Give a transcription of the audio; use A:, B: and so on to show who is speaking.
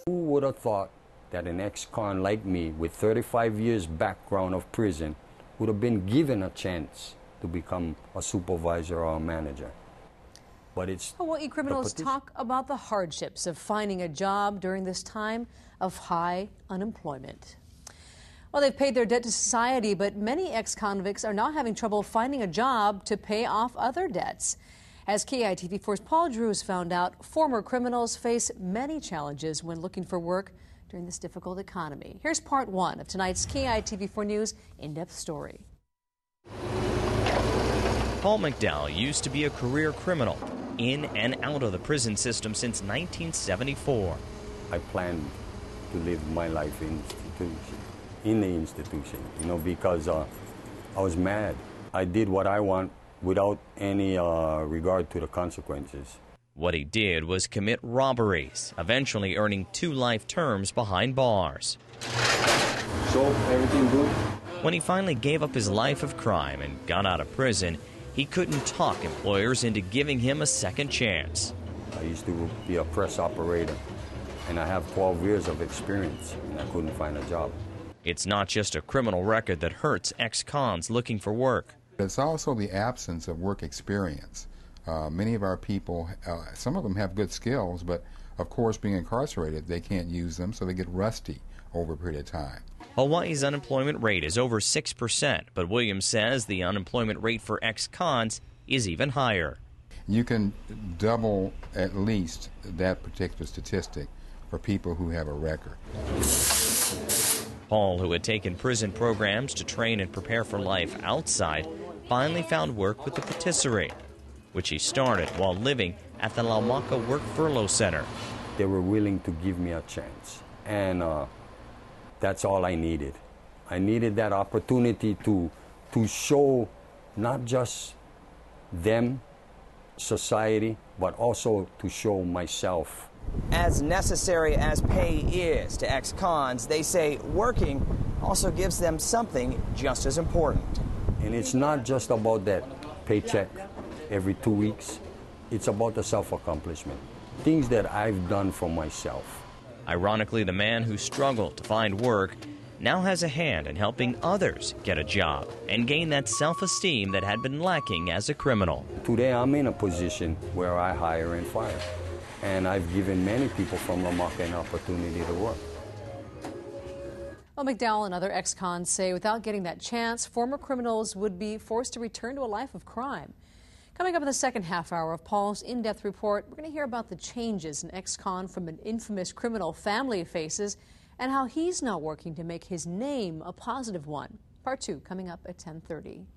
A: Who would have thought that an ex-con like me with 35 years background of prison would have been given a chance to become a supervisor or a manager? But it's
B: Hawaii criminals talk about the hardships of finding a job during this time of high unemployment. Well, they've paid their debt to society, but many ex-convicts are now having trouble finding a job to pay off other debts. As KITV4's Paul Drews found out, former criminals face many challenges when looking for work during this difficult economy. Here's part one of tonight's KITV4 News in-depth story.
C: Paul McDowell used to be a career criminal, in and out of the prison system since 1974.
A: I planned to live my life in the institution, because I was mad. I did what I want without any regard to the consequences.
C: What he did was commit robberies, eventually earning 2 life terms behind bars.
A: So, everything good?
C: When he finally gave up his life of crime and got out of prison, he couldn't talk employers into giving him a second chance.
A: I used to be a press operator, and I have 12 years of experience, and I couldn't find a job.
C: It's not just a criminal record that hurts ex-cons looking for work.
D: It's also the absence of work experience. Many of our people, some of them have good skills, but of course being incarcerated, they can't use them, so they get rusty over a period of time.
C: Hawaii's unemployment rate is over 6%, but Williams says the unemployment rate for ex-cons is even higher.
D: You can double at least that particular statistic for people who have a record.
C: Paul, who had taken prison programs to train and prepare for life outside, finally found work with the patisserie, which he started while living at the Laumaka Work Furlough Center.
A: They were willing to give me a chance, and that's all I needed. I needed that opportunity to show not just them, society, but also to show myself.
E: As necessary as pay is to ex-cons, they say working also gives them something just as important.
A: And it's not just about that paycheck every 2 weeks. It's about the self-accomplishment, things that I've done for myself.
C: Ironically, the man who struggled to find work now has a hand in helping others get a job and gain that self-esteem that had been lacking as a criminal.
A: Today I'm in a position where I hire and fire, and I've given many people from Laumaka an opportunity to work.
B: Well, McDowell and other ex-cons say without getting that chance, former criminals would be forced to return to a life of crime. Coming up in the second half hour of Paul's in-depth report, we're going to hear about the changes an ex-con from an infamous criminal family faces and how he's now working to make his name a positive one. Part 2 coming up at 10:30.